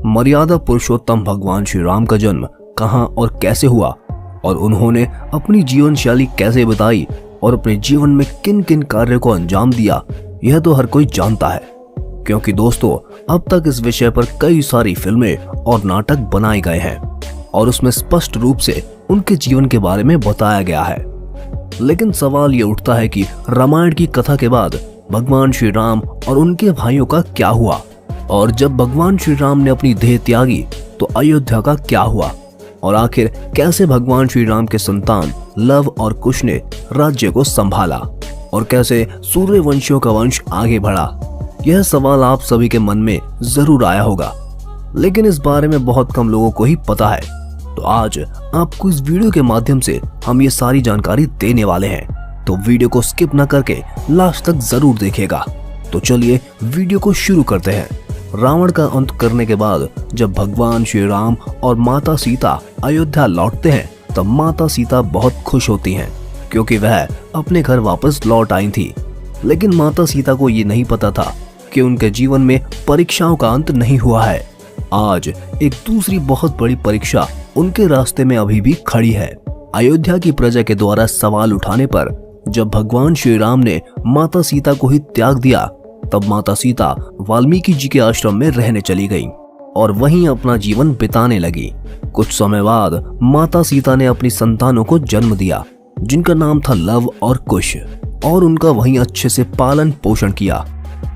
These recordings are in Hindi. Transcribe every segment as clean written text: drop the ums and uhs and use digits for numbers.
मर्यादा पुरुषोत्तम भगवान श्री राम का जन्म कहां और कैसे हुआ और उन्होंने अपनी जीवन शैली कैसे बताई और अपने जीवन में किन किन कार्यों को अंजाम दिया, यह तो हर कोई जानता है। क्योंकि दोस्तों, अब तक इस विषय पर कई सारी फिल्में और नाटक बनाए गए हैं और उसमें स्पष्ट रूप से उनके जीवन के बारे में बताया गया है। लेकिन सवाल ये उठता है कि रामायण की कथा के बाद भगवान श्री राम और उनके भाइयों का क्या हुआ, और जब भगवान श्री राम ने अपनी देह त्यागी तो अयोध्या का क्या हुआ, और आखिर कैसे भगवान श्री राम के संतान लव और कुश ने राज्य को संभाला और कैसे सूर्यवंशियों का वंश आगे बढ़ा। यह सवाल आप सभी के मन में जरूर आया होगा, लेकिन इस बारे में बहुत कम लोगों को ही पता है। तो आज आपको इस वीडियो के माध्यम से हम ये सारी जानकारी देने वाले हैं, तो वीडियो को स्किप न करके लास्ट तक जरूर देखिएगा। तो चलिए वीडियो को शुरू करते हैं। रावण का अंत करने के बाद जब भगवान श्री राम और माता सीता अयोध्या लौटते हैं तब माता सीता बहुत खुश होती हैं, क्योंकि वह अपने घर वापस लौट आई थी। लेकिन माता सीता को ये नहीं पता था कि उनके जीवन में परीक्षाओं का अंत नहीं हुआ है। आज एक दूसरी बहुत बड़ी परीक्षा उनके रास्ते में अभी भी खड़ी है। अयोध्या की प्रजा के द्वारा सवाल उठाने पर जब भगवान श्री राम ने माता सीता को ही त्याग दिया तब माता सीता वाल्मीकि जी के आश्रम में रहने चली गई और वहीं अपना जीवन बिताने लगी। कुछ समय बाद माता सीता ने अपनी संतानों को जन्म दिया, जिनका नाम था लव और कुश, और उनका वहीं अच्छे से पालन पोषण किया।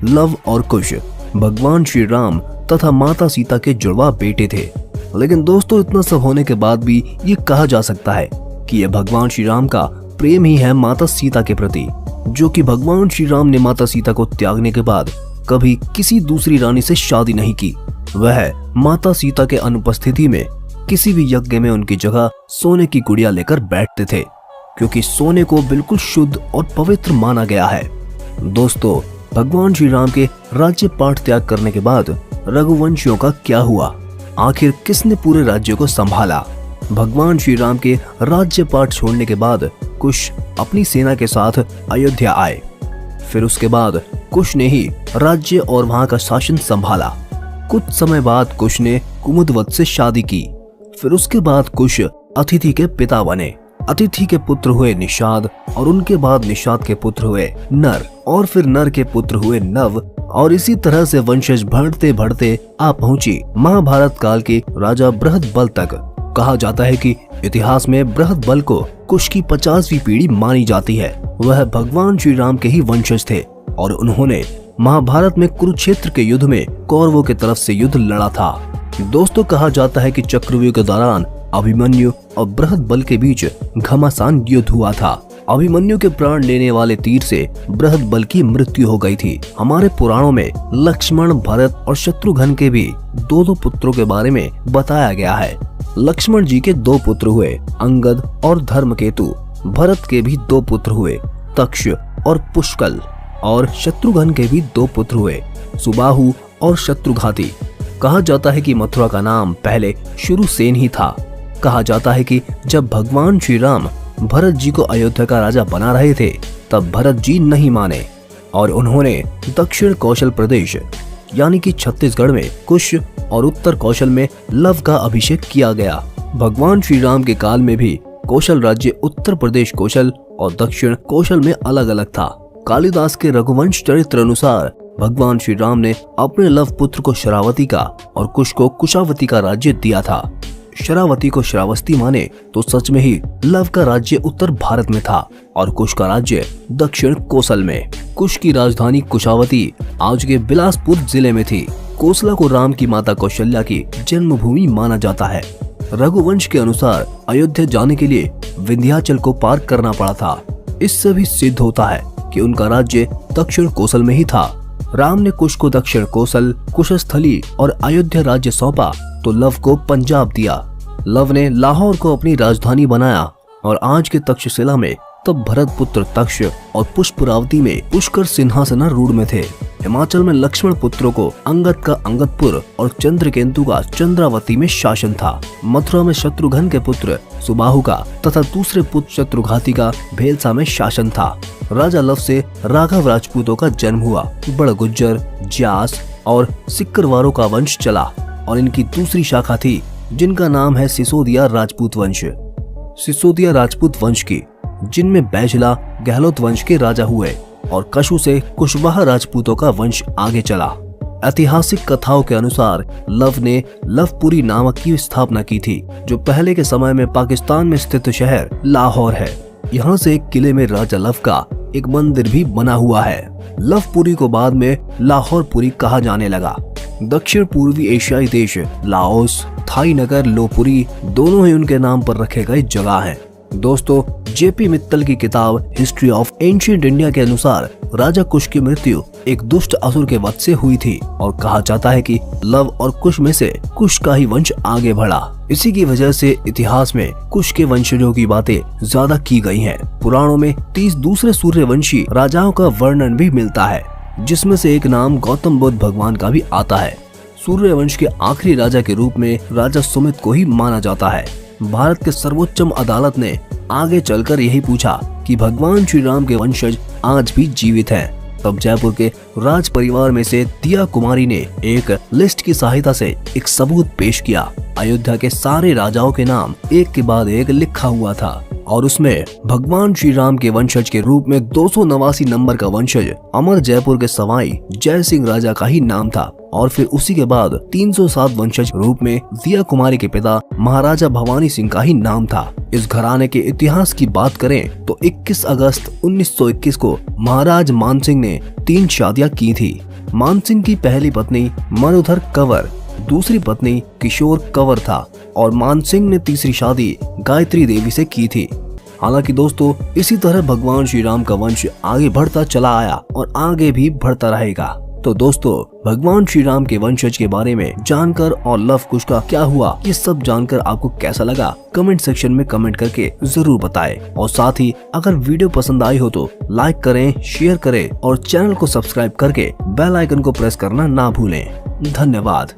लव और कुश भगवान श्री राम तथा माता सीता के जुड़वा बेटे थे। लेकिन दोस्तों, इतना सब होने के बाद भी ये कहा जा सकता है कि यह भगवान श्री राम का प्रेम ही है माता सीता के प्रति, जो कि भगवान श्री राम ने माता सीता को त्यागने के बाद कभी किसी दूसरी रानी से शादी नहीं की। वह माता सीता के अनुपस्थिति में किसी भी यज्ञ में उनकी जगह सोने की गुड़िया लेकर बैठते थे, क्योंकि सोने को बिल्कुल शुद्ध और पवित्र माना गया है। दोस्तों, भगवान श्री राम के राज्य पाठ त्याग करने के बाद रघुवंशियों का क्या हुआ, आखिर किसने पूरे राज्य को संभाला? भगवान श्री राम के राज्य पाठ छोड़ने के बाद कुश अपनी सेना के साथ अयोध्या आए। फिर उसके बाद कुश ने ही राज्य और वहां का शासन संभाला। कुछ समय बाद कुश ने कुमुदवत से शादी की। फिर उसके बाद कुश अतिथि के पिता बने। अतिथि के पुत्र हुए निषाद, और उनके बाद निषाद के पुत्र हुए नर, और फिर नर के पुत्र हुए नव, और इसी तरह से वंशज बढ़ते बढ़ते आ पहुंची महाभारत काल के राजा बृहदबल तक। कहा जाता है कि इतिहास में बृहदबल को कुश की 50वीं पीढ़ी मानी जाती है। वह भगवान श्री राम के ही वंशज थे और उन्होंने महाभारत में कुरुक्षेत्र के युद्ध में कौरवों की तरफ से युद्ध लड़ा था। दोस्तों, कहा जाता है कि चक्रव्यूह के दौरान अभिमन्यु और बृहदबल के बीच घमासान युद्ध हुआ था। अभिमन्यु के प्राण लेने वाले तीर से बृहदबल की मृत्यु हो गई थी। हमारे पुराणों में लक्ष्मण, भरत और शत्रुघ्न के भी दो पुत्रों के बारे में बताया गया है। लक्ष्मण जी के 2 पुत्र हुए, अंगद और धर्मकेतु। भरत के भी 2 पुत्र हुए, तक्ष और पुष्कल, और शत्रुघ्न के भी 2 पुत्र हुए, सुबाहु और शत्रुघाती। कहा जाता है कि मथुरा का नाम पहले शुरुसेन ही था। कहा जाता है कि जब भगवान श्री राम भरत जी को अयोध्या का राजा बना रहे थे तब भरत जी नहीं माने और उन्होंने दक्षिण कौशल प्रदेश यानी कि छत्तीसगढ़ में कुश और उत्तर कौशल में लव का अभिषेक किया गया। भगवान श्री राम के काल में भी कौशल राज्य उत्तर प्रदेश कौशल और दक्षिण कौशल में अलग अलग था। कालिदास के रघुवंश चरित्र अनुसार भगवान श्री राम ने अपने लव पुत्र को शरावती का और कुश को कुशावती का राज्य दिया था। शरावती को श्रावस्ती माने तो सच में ही लव का राज्य उत्तर भारत में था और कुश का राज्य दक्षिण कोसल में। कुश की राजधानी कुशावती आज के बिलासपुर जिले में थी। कोसला को राम की माता कौशल्या की जन्मभूमि माना जाता है। रघुवंश के अनुसार अयोध्या जाने के लिए विंध्याचल को पार करना पड़ा था। इससे भी सिद्ध होता है कि उनका राज्य दक्षिण कोसल में ही था। राम ने कुश को दक्षिण कोसल, कुशस्थली और अयोध्या राज्य सौंपा तो लव को पंजाब दिया। लव ने लाहौर को अपनी राजधानी बनाया और आज के तक्षशिला में तब भरत पुत्र तक्ष और पुष्परावती में पुष्कर सिंहासनारूढ़ में थे। हिमाचल में लक्ष्मण पुत्रों को अंगद का अंगदपुर और चंद्रकेतु का चंद्रावती में शासन था। मथुरा में शत्रुघ्न के पुत्र सुबाहु का तथा दूसरे पुत्र शत्रुघाती का भेलसा में शासन था। राजा लव से राघव राजपूतों का जन्म हुआ। बड़ गुज्जर, ज्यास और सिक्करवारों का वंश चला। और इनकी दूसरी शाखा थी जिनका नाम है सिसोदिया राजपूत वंश। सिसोदिया राजपूत वंश की जिनमें बैजला गहलोत वंश के राजा हुए और कशु से कुशवाहा राजपूतों का वंश आगे चला। ऐतिहासिक कथाओं के अनुसार लव ने लवपुरी नामक की स्थापना की थी, जो पहले के समय में पाकिस्तान में स्थित शहर लाहौर है। यहाँ से एक किले में राजा लव का एक मंदिर भी बना हुआ है। लवपुरी को बाद में लाहौरपुरी कहा जाने लगा। दक्षिण पूर्वी एशियाई देश लाओस, थाई नगर लोपुरी दोनों ही उनके नाम पर रखे गए जगह हैं। दोस्तों, जेपी मित्तल की किताब हिस्ट्री ऑफ एंशिएंट इंडिया के अनुसार राजा कुश की मृत्यु एक दुष्ट असुर के वध से हुई थी और कहा जाता है कि लव और कुश में से कुश का ही वंश आगे बढ़ा। इसी की वजह से इतिहास में कुश के वंशजों की बातें ज्यादा की गई हैं। पुराणों में 30 दूसरे सूर्यवंशी राजाओं का वर्णन भी मिलता है, जिसमें से एक नाम गौतम बुद्ध भगवान का भी आता है। सूर्यवंश के आखिरी राजा के रूप में राजा सुमित को ही माना जाता है। भारत के सर्वोच्चम अदालत ने आगे चलकर यही पूछा कि भगवान श्री राम के वंशज आज भी जीवित हैं। तब जयपुर के राज परिवार में से दिया कुमारी ने एक लिस्ट की सहायता से एक सबूत पेश किया। अयोध्या के सारे राजाओं के नाम एक के बाद एक लिखा हुआ था और उसमें भगवान श्री राम के वंशज के रूप में 289 नंबर का वंशज अमर जयपुर के सवाई जय सिंह राजा का ही नाम था और फिर उसी के बाद 307 वंशज रूप में दिया कुमारी के पिता महाराजा भवानी सिंह का ही नाम था। इस घराने के इतिहास की बात करें तो 21 अगस्त 1921 को महाराज मानसिंह ने 3 शादियां की थी। मानसिंह की पहली पत्नी मरुधर कंवर, दूसरी पत्नी किशोर कंवर था और मानसिंह ने तीसरी शादी गायत्री देवी से की थी। हालांकि दोस्तों, इसी तरह भगवान श्री राम का वंश आगे बढ़ता चला आया और आगे भी बढ़ता रहेगा। तो दोस्तों, भगवान श्री राम के वंशज के बारे में जानकर और लव कुश का क्या हुआ, ये सब जानकर आपको कैसा लगा, कमेंट सेक्शन में कमेंट करके जरूर बताएं। और साथ ही अगर वीडियो पसंद आई हो तो लाइक करें, शेयर करें और चैनल को सब्सक्राइब करके बेल आइकन को प्रेस करना ना भूलें। धन्यवाद।